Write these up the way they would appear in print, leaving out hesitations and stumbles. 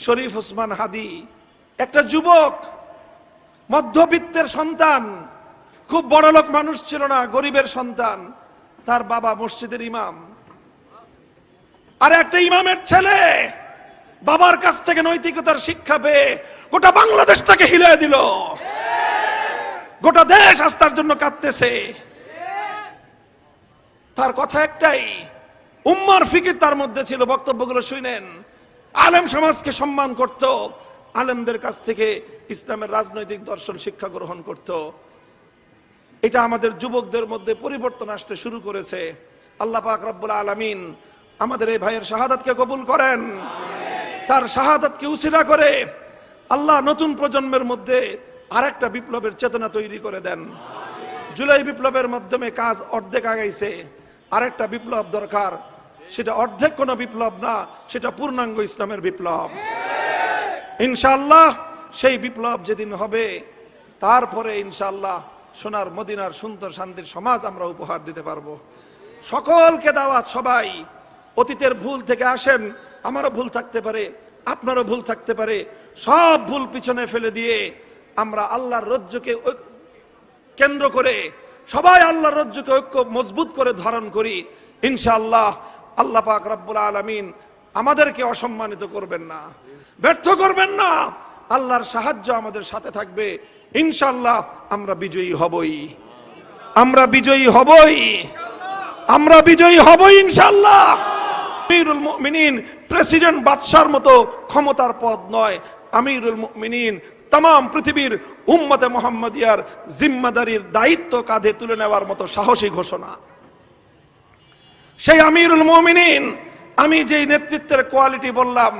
শরীফ ওসমান হাদি, একটা যুবক, মধ্যবিত্তের সন্তান, খুব বড়লোক মানুষ ছিল না, গরিবের সন্তান। তার বাবা মসজিদের ইমাম, আর একটা ইমামের ছেলে বাবার কাছ থেকে নৈতিকতার শিক্ষা পেয়ে গোটা বাংলাদেশটাকে হিলিয়ে দিল। গোটা দেশ আস্থার জন্য কাঁদতেছে। তার কথা একটাই, উম্মার ফিকির তার মধ্যে ছিল। বক্তব্যগুলো শুনেন, আলেম সমাজকে সম্মান করত, আলেমদের কাছ থেকে ইসলামের রাজনৈতিক দর্শন শিক্ষা গ্রহণ করত। এটা আমাদের যুবকদের মধ্যে পরিবর্তন আসতে শুরু করেছে। আল্লাহ পাক রব্বুল আলামিন আমাদের এই ভাইয়ের শাহাদাতকে কবুল করেন। তার শাহাদাতকে উসিলা করে আল্লাহ নতুন প্রজন্মের মধ্যে আরেকটা বিপ্লবের চেতনা তৈরি করে দেন। জুলাই বিপ্লবের মাধ্যমে কাজ অর্ধেক আগাইছে, আরেকটা বিপ্লব দরকার। সেটা অর্ধেক কোনো বিপ্লব না, সেটা পূর্ণাঙ্গ ইসলামের বিপ্লব। ইনশাআল্লাহ সেই বিপ্লব যেদিন হবে, তারপরে ইনশাআল্লাহ সোনার মদিনার সুন্দর শান্তির সমাজ আমরা উপহার দিতে পারবো। সকলকে দাওয়াত, সবাই অতীতের ভুল থেকে আসেন। আমারও ভুল থাকতে পারে, আপনারও ভুল থাকতে পারে। সব ভুল পিছনে ফেলে দিয়ে আমরা আল্লাহর রজ্জুকে কেন্দ্র করে সবাই আল্লাহর রজ্জুকে ঐক্য মজবুত করে ধারণ করি। ইনশাআল্লাহ আল্লাহ পাক রব্বুল আলামিন আমাদেরকে অসম্মানিত করবেন না, ব্যর্থ করবেন না। আল্লাহর সাহায্য আমাদের সাথে থাকবে। ইনশাআল্লাহ আমরা বিজয়ী হবই, আমরা বিজয়ী হবই, আমরা বিজয়ী হবই ইনশাআল্লাহ। আমিরুল মুমিনিন প্রেসিডেন্ট বাদশার মতো ক্ষমতার পদ নয়। আমিরুল মুমিনিন তাম পৃথিবীর উম্মতে মুহাম্মাদিয়ার জিম্মাদারির দায়িত্ব কাঁধে তুলে নেওয়ার মতো সাহসী ঘোষণা। সেই আমিরুল মুমিনিন, আমি যেই নেতৃত্বের কোয়ালিটি বললাম,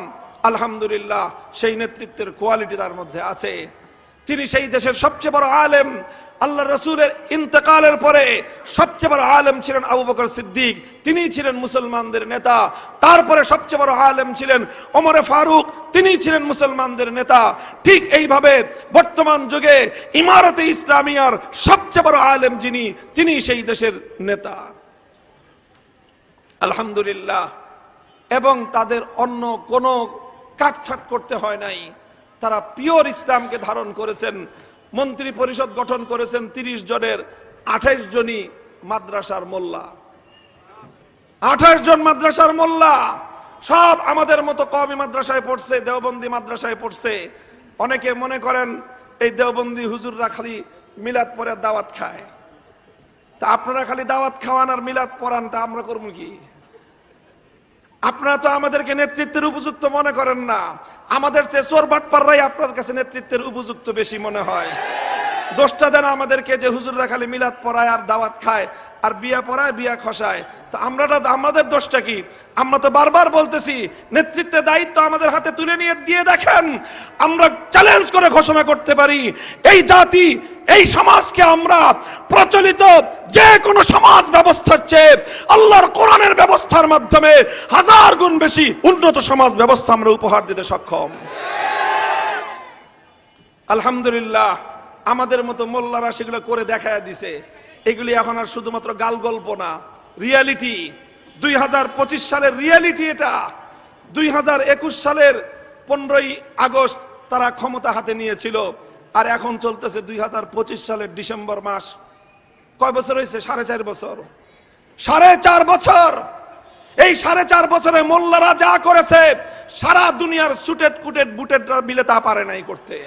আলহামদুলিল্লাহ সেই নেতৃত্বের কোয়ালিটি তার মধ্যে আছে। তিনি সেই দেশের সবচেয়ে বড় আলেম। আল্লাহ রাসূলের ইন্তেকালের পরে সবচেয়ে বড় আলেম ছিলেন আবু বকর সিদ্দিক, তিনি ছিলেন মুসলমানদের নেতা। তারপরে সবচেয়ে বড় আলেম ছিলেন ওমর ফারুক, তিনি ছিলেন মুসলমানদের নেতা। ঠিক এইভাবে বর্তমান যুগে ইমারতে ইসলামিয়ার সবচেয়ে বড় আলেম যিনি, তিনি সেই দেশের নেতা, আলহামদুলিল্লাহ। এবং তাদের অন্য কোনো কাটছাট করতে হয় নাই। তারা পিওর ইসলামকে ধারণ করেছেন। মন্ত্রী পরিষদ গঠন করেছেন 30 জনের, 28 জনই মাদ্রাসার মোল্লা। 28 জন মাদ্রাসার মোল্লা, সব আমাদের মতো কওমি মাদ্রাসায় পড়ছে, দেওবন্দি মাদ্রাসায় পড়ছে। অনেকে মনে করেন এই দেওবন্দি হুজুররা খালি মিলাদ পড়ে দাওয়াত খায়। তা আপনারা খালি দাওয়াত খাওয়ান আর মিলাদ পড়ান, তা আমরা করবো কি? আপনারা তো আমাদেরকে নেতৃত্বের উপযুক্ত মনে করেন না। আমাদের চেয়ে চোর বাটপাররাই আপনার কাছে নেতৃত্বের উপযুক্ত বেশি মনে হয়। দোষটা দেন আমাদেরকে যে হুজুররা খালি মিলাদ পড়ায় আর দাওয়াত খায় আর বিয়া পড়ায় বিয়া খসায়। তো আমাদের দোষটা কি? আমরা তো বারবার বলতেছি নেতৃত্বের দায়িত্ব আমাদের হাতে তুলে নিয়ে দিয়ে দেখেন। আমরা চ্যালেঞ্জ করে ঘোষণা করতে পারি, এই জাতি, এই সমাজকে আমরা প্রচলিত যে কোনো সমাজ ব্যবস্থার চেয়ে আল্লাহর কোরআনের ব্যবস্থার মাধ্যমে 1000 গুণ বেশি উন্নত সমাজ ব্যবস্থা আমরা উপহার দিতে সক্ষম। আলহামদুলিল্লাহ আমাদের মতো মোল্লারা সেগুলো করে দেখায় দিছে। এগুলি এখন আর শুধুমাত্র গাল গল্প না, রিয়ালিটি। 2025 সালের রিয়ালিটি এটা। 2021 সালের 15ই আগস্ট তারা ক্ষমতা হাতে নিয়েছিল, আর এখন চলতেছে 2025 সালের ডিসেম্বর মাস। কয় বছর হয়েছে? 4.5 বছর। 4.5 বছর। এই 4.5 বছরে মোল্লারা যা করেছে সারা দুনিয়ার সুটেড কুটেড বুটেড মিলে তা পারে নাই করতে।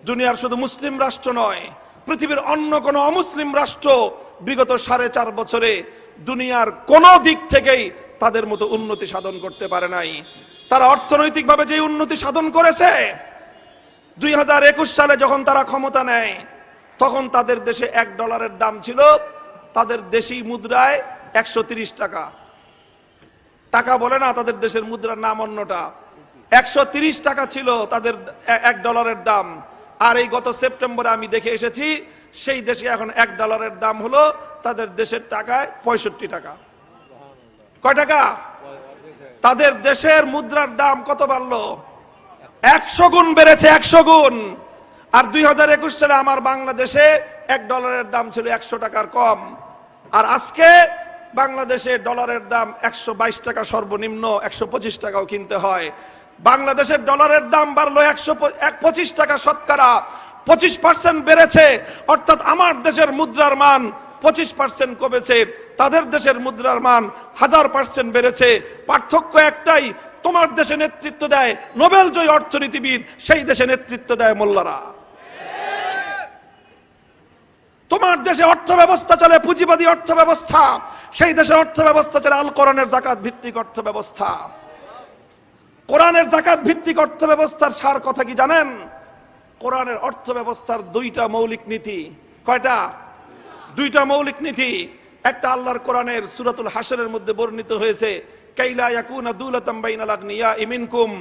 দুনিয়ার শুধু মুসলিম রাষ্ট্র নয়, পৃথিবীর অন্য কোন অমুসলিম রাষ্ট্র বিগত 4.5 বছরে দুনিয়ার কোন দিক থেকেই তাদের মতো উন্নতি সাধন করতে পারে নাই। তারা অর্থনৈতিকভাবে যে উন্নতি সাধন করেছে, 2021 সালে যখন তারা ক্ষমতা নেয় তখন তাদের দেশে $1 দাম ছিল তাদের দেশি মুদ্রায় 130 টাকা। টাকা বলে না, তাদের দেশের মুদ্রার নাম অন্যটা। 130 টাকা ছিল তাদের $1 দাম। আর এই গত সেপ্টেম্বরে আমি দেখে এসেছি সেই দেশে এখন $1 দাম হলো তাদের দেশের টাকায় 65 টাকা। কয় টাকা? তাদের দেশের মুদ্রার দাম কত বাড়লো? 100 গুণ বেড়েছে, 100 গুণ। আর 2021 সালে আমার বাংলাদেশে $1 দাম ছিল 100 টাকার কম। আর আজকে বাংলাদেশে ডলারের দাম 122 টাকা সর্বনিম্ন, 125 টাকাও কিনতে হয়। বাংলাদেশের ডলারের দাম বাড়লো 125 টাকা, শতকরা 25% বেড়েছে। অর্থাৎ আমার দেশের মুদ্রার মান 25% কমেছে, তাদের দেশের মুদ্রার মান 1000% বেড়েছে। পার্থক্য একটাই, তোমার দেশে নেতৃত্ব দেয় নোবেল জয়ী অর্থনীতিবিদ, সেই দেশে নেতৃত্ব দেয় মোল্লারা। তোমার দেশে অর্থ ব্যবস্থা চলে পুঁজিবাদী অর্থ ব্যবস্থা, সেই দেশের অর্থ ব্যবস্থা চলে আল কোরআনের যাকাত ভিত্তিক অর্থ ব্যবস্থা। কোরআনের যাকাত ভিত্তিক অর্থ ব্যবস্থার সার কথা কি জানেন? কোরআনের অর্থ ব্যবস্থার দুইটা মৌলিক নীতি। কয়টা? দুইটা মৌলিক নীতি। একটা আল্লাহর কোরআনের সূরাতুল হাশরের মধ্যে বর্ণিত হয়েছে, কাইলা ইয়াকুনা দুলাতাম বাইনাল আগনিয়া মিনকুম।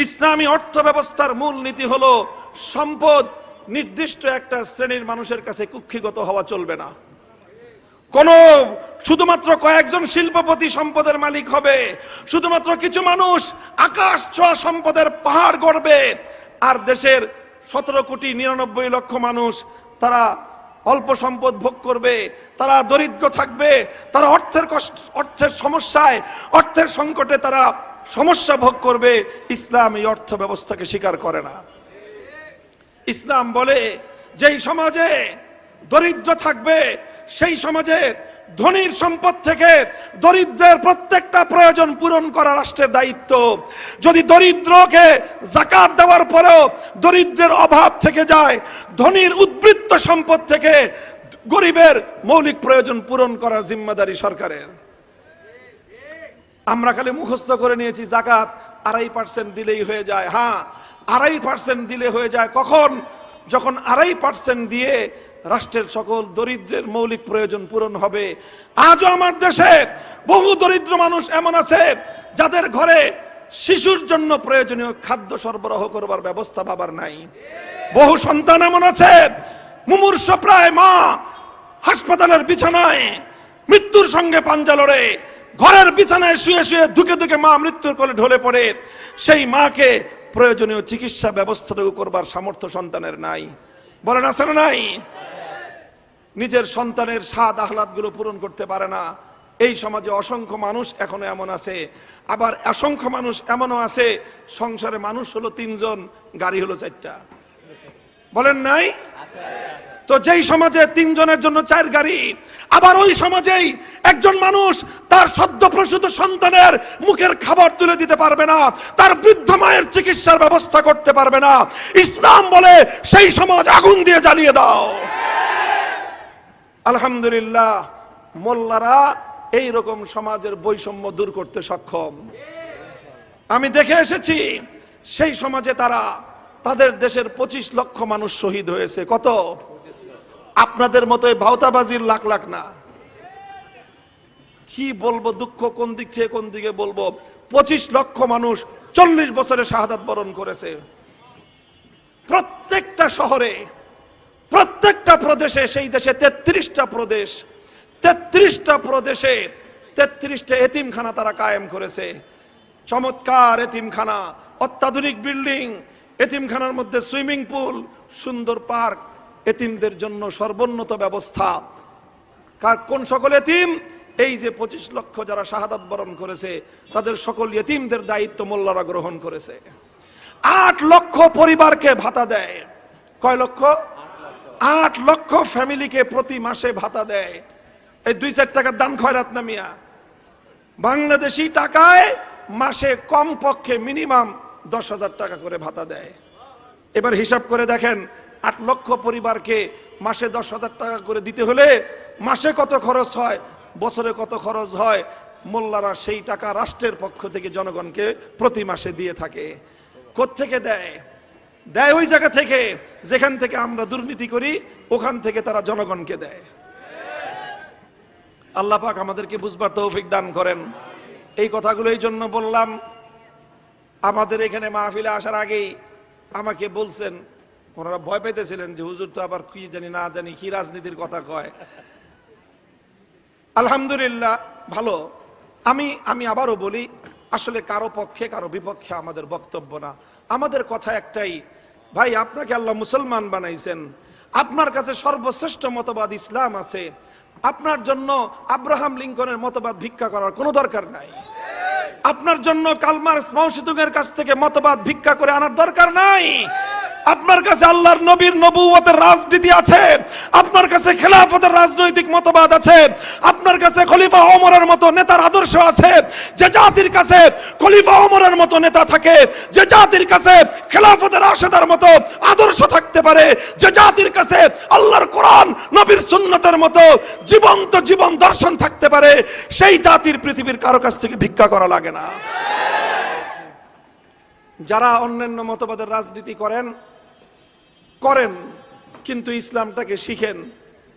ইসলামী অর্থ ব্যবস্থার মূল নীতি হলো সম্পদ নির্দিষ্ট একটা শ্রেণীর মানুষের কাছে কুক্ষিগত হওয়া চলবে না। কোন শুধুমাত্র কয়েকজন শিল্পপতি সম্পদের মালিক হবে, শুধুমাত্র কিছু মানুষ আকাশ ছোঁয়া সম্পদের পাহাড় গড়বে, আর দেশের 17,99,00,000 মানুষ তারা অল্প সম্পদ ভোগ করবে, তারা দরিদ্র থাকবে, তারা অর্থের সমস্যায়, অর্থের সংকটে তারা সমস্যা ভোগ করবে। ইসলাম এই অর্থ ব্যবস্থাকে স্বীকার করে না। ইসলাম বলে যেই সমাজে দরিদ্র থাকবে সেই সমাজে ধনীর সম্পদ থেকে দরিদ্রের প্রত্যেকটা প্রয়োজন পূরণ করা রাষ্ট্রের দায়িত্ব। যদি দরিদ্রকে যাকাত দেওয়ার পরেও দরিদ্রের অভাব থেকে যায়, ধনীর উদ্বৃত্ত সম্পদ থেকে গরিবের মৌলিক প্রয়োজন পূরণ করার জিম্মাদারি সরকারের। আমরা খালি মুখস্থ করে নিয়েছি যাকাত 2.5% দিলেই হয়ে যায়। হ্যাঁ, 2.5% দিলে হয়ে যায়। কখন? যখন 2.5% দিয়ে রাষ্ট্রের সকল দরিদ্রের মৌলিক প্রয়োজন পূরণ হবে। আজও আমার দেশে বহু দরিদ্র মানুষ এমন আছে যাদের ঘরে শিশুর জন্য প্রয়োজনীয় খাদ্য সরবরাহ করবার ব্যবস্থা বাবার নাই। বহু সন্তান এমন আছে মুমূর্ষ প্রায় মা হাসপাতালের বিছানায় মৃত্যুর সঙ্গে পাঞ্জা লড়ে, ঘরের বিছানায় শুয়ে শুয়ে ধুকে ধুকে মা মৃত্যুর কোলে ঢলে পড়ে। সেই মাকে প্রয়োজনীয় চিকিৎসা ব্যবস্থাটুকু করবার সামর্থ্য সন্তানের নাই। বলেন আছে না নাই? নিজের সন্তানের স্বাদ আহ্লাদ গুলো পূরণ করতে পারে না। এই সমাজে অসংখ্য মানুষ এখনো এমন আছে। আবার অসংখ্য মানুষ এমনও আছে সংসারে মানুষ হলো 3 জন, গাড়ি হলো 4টা। বলেন নাই? তো যেই সমাজে 3 জনের জন্য 4 গাড়ি, আবার ওই সমাজেই একজন মানুষ তার সদ্য প্রসূত সন্তানের মুখের খাবার তুলে দিতে পারবে না, তার বৃদ্ধ মায়ের চিকিৎসার ব্যবস্থা করতে পারবে না। ইসলাম বলে সেই সমাজ আগুন দিয়ে জ্বালিয়ে দাও। আলহামদুলিল্লাহ, মোল্লারা এই রকম সমাজের বৈষম্য দূর করতে সক্ষম। আমি দেখে এসেছি সেই সমাজে তাদের দেশের 25 লক্ষ মানুষ শহীদ হয়েছে। কত? আপনাদের মতো ভাওতাবাজির লাখ লাখ না। কি বলবো, দুঃখ কোন দিক থেকে কোন দিকে বলবো। 25 লক্ষ মানুষ 40 বছরে শাহাদাত বরণ করেছে। প্রত্যেকটা শহরে, প্রত্যেকটা প্রদেশে, সেই দেশে 33টা প্রদেশ, 33টা প্রদেশে 33টা এতিমখানা তারা কায়েম করেছে। চমৎকার এতিমখানা, অত্যাধুনিক বিল্ডিং, এতিমখানার মধ্যে সুইমিং পুল, সুন্দর পার্ক, এতিমদের জন্য সর্বোন্নত ব্যবস্থা। কোন সকল এতিম? এই যে 25 লক্ষ যারা শাহাদাত বরণ করেছে তাদের সকল এতিমদের দায়িত্ব মোল্লারা গ্রহণ করেছে। 8 লক্ষ পরিবারকে ভাতা দেয়। কয় লক্ষ? 8 লক্ষ ফ্যামিলিকে প্রতি মাসে ভাতা দেয়। এই 2-4 টাকার দান খয়রাত না মিয়া। বাংলাদেশি টাকায় মাসে কম পক্ষে মিনিমাম 10,000 টাকা করে ভাতা দেয়। এবার হিসাব করে দেখেন, 8 লক্ষ পরিবারকে মাসে 10,000 টাকা করে দিতে হলে মাসে কত খরচ হয়, বছরে কত খরচ হয়। মোল্লারা সেই টাকা রাষ্ট্রের পক্ষ থেকে জনগণকে প্রতি মাসে দিয়ে থাকে। কোত্থেকে দেয়? দেয় ওই জায়গা থেকে যেখান থেকে আমরা দুর্নীতি করি, ওখান থেকে তারা জনগণকে দেয়। আল্লাহ পাক আমাদেরকে বুঝবার তৌফিক দান করেন। এই কথাগুলো এই জন্য বললাম, আমাদের এখানে মাহফিলে আসার আগেই আমাকে বলছেন, ওনারা ভয় পেতেছিলেন যে হুজুর তো আবার কি জানি না জানি কি রাজনীতির কথা কয়। আলহামদুলিল্লাহ ভালো। আমি আবারও বলি, আসলে কারো পক্ষে কারো বিপক্ষে আমাদের বক্তব্য না। আমাদের কথা একটাই, ভাই আপনাকে আল্লাহ মুসলমান বানাইছেন, আপনার কাছে সর্বশ্রেষ্ঠ মতবাদ ইসলাম আছে, আপনার জন্য আব্রাহাম লিঙ্কনের মতবাদ ভিক্ষা করার কোনো দরকার নাই। আপনার জন্য কালমার্ক্স মাওসেতুংয়ের কাছ থেকে মতবাদ ভিক্ষা করে আনার দরকার নাই। আপনার কাছে আল্লাহর নবীর নবুয়তের রাজনীতি আছে, আপনার কাছে খেলাফতের রাজনৈতিক মতবাদ আছে, আপনার কাছে খলিফা ওমরের মতো নেতার আদর্শ আছে। যে জাতির কাছে খলিফা ওমরের মতো নেতা থাকে, যে জাতির কাছে খেলাফতের রাশেদার মতো আদর্শ থাকতে পারে, যে জাতির কাছে আল্লাহর কোরআন নবীর সুন্নতের মতো জীবন্ত জীবন দর্শন থাকতে পারে, সেই জাতির পৃথিবীর কারো কাছ থেকে ভিক্ষা করা লাগে না। যারা অন্যান্য মতবাদের রাজনীতি করেন কিন্তু ইসলামটাকে শিখেন,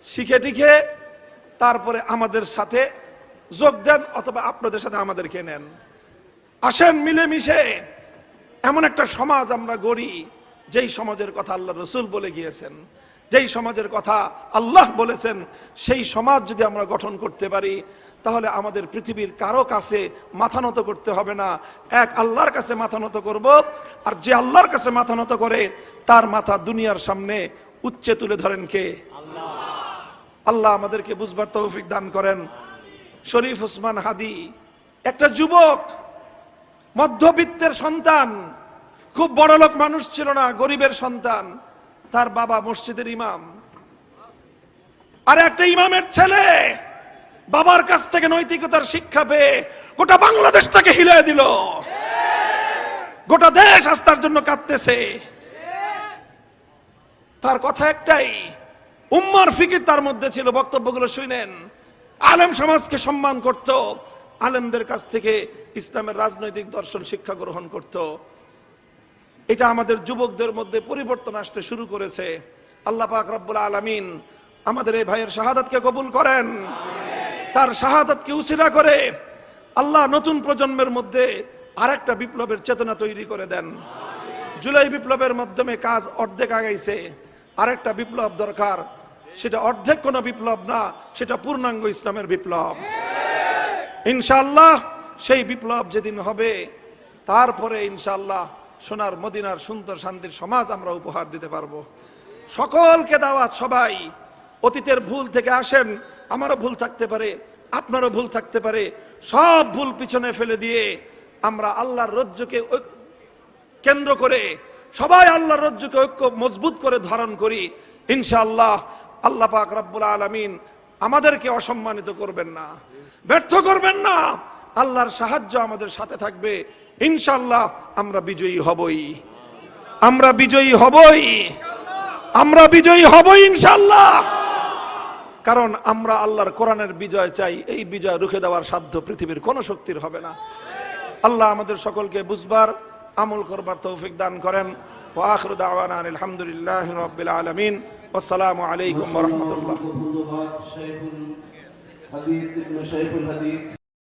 শিখে টিখে তারপরে আমাদের সাথে যোগ দেন অথবা আপনাদের সাথে আমাদেরকে নেন। আসেন মিলেমিশে এমন একটা সমাজ আমরা গড়ি, যেই সমাজের কথা আল্লাহ রসুল বলে গিয়েছেন, যেই সমাজের কথা আল্লাহ বলেছেন, সেই সমাজ যদি আমরা গঠন করতে পারি তাহলে আমাদের পৃথিবীর কারো কাছে মাথা নত করতে হবে না, এক আল্লাহর কাছে মাথা নত করব। আর যে আল্লাহর কাছে মাথা নত করে তার মাথা দুনিয়ার সামনে উচ্চে তুলে ধরেন কে? আল্লাহ আমাদেরকে বুঝবার তৌফিক দান করেন। শরীফ ওসমান হাদি একটা যুবক, মধ্যবিত্তের সন্তান, খুব বড়লোক মানুষ ছিল না, গরিবের সন্তান। তার বাবা মসজিদের ইমাম, আর একটা ইমামের ছেলে বাবার কাছ থেকে নৈতিকতার শিক্ষা পেয়ে গোটা বাংলাদেশটাকে হিলিয়ে দিল। গোটা দেশ আস্থার জন্য কাঁদতেছে। তার কথা একটাই, উম্মার ফিকির তার মধ্যে ছিল। বক্তব্যগুলো শুনেন, আলেম সমাজকে সম্মান করত, আলেমদের কাছ থেকে ইসলামের রাজনৈতিক দর্শন শিক্ষা গ্রহণ করত। এটা আমাদের যুবকদের মধ্যে পরিবর্তন আসতে শুরু করেছে। আল্লাহ পাক রব্বুল আলামিন আমাদের এই ভাইয়ের শাহাদাতকে কবুল করেন, তার শাহাদাতকে উসিলা করে আল্লাহ নতুন প্রজন্মের মধ্যে আরেকটা বিপ্লবের চেতনা তৈরি করে দেন। জুলাই বিপ্লবের মাধ্যমে কাজ অর্ধেক আগাইছে, আরেকটা বিপ্লব দরকার। সেটা অর্ধেক কোনো বিপ্লব না, সেটা পূর্ণাঙ্গ ইসলামের বিপ্লব। ইনশাআল্লাহ সেই বিপ্লব যেদিন হবে, তারপরে ইনশাআল্লাহ সোনার মদিনার সুন্দর শান্তির সমাজ আমরা উপহার দিতে পারবো। সকলকে দাওয়াত, সবাই অতীতের ভুল থেকে আসেন। আমারও ভুল থাকতে পারে, আপনারও ভুল থাকতে পারে। সব ভুল পিছনে ফেলে দিয়ে আমরা আল্লাহর রজ্জুকে কেন্দ্র করে সবাই আল্লাহর রজ্জুকে ঐক্য মজবুত করে ধারণ করি। ইনশাআল্লাহ আল্লাহ পাক রব্বুল আলামিন আমাদেরকে অসম্মানিত করবেন না, ব্যর্থ করবেন না। আল্লাহর সাহায্য আমাদের সাথে থাকবে। ইনশাআল্লাহ আমরা বিজয়ী হবই, আমরা বিজয়ী হবই, আমরা বিজয়ী হবই ইনশাআল্লাহ। কারণ আমরা আল্লাহর কোরআনের বিজয় চাই। এই বিজয় রুখে দেওয়ার সাধ্য পৃথিবীর কোন শক্তির হবে না। আল্লাহ আমাদের সকলকে বুঝবার, আমল করবার তৌফিক দান করেন। ওয়া আখিরু দাওয়ানা আলহামদুলিল্লাহি রাব্বিল আলামিন। আসসালামু আলাইকুম ওয়া রাহমাতুল্লাহ।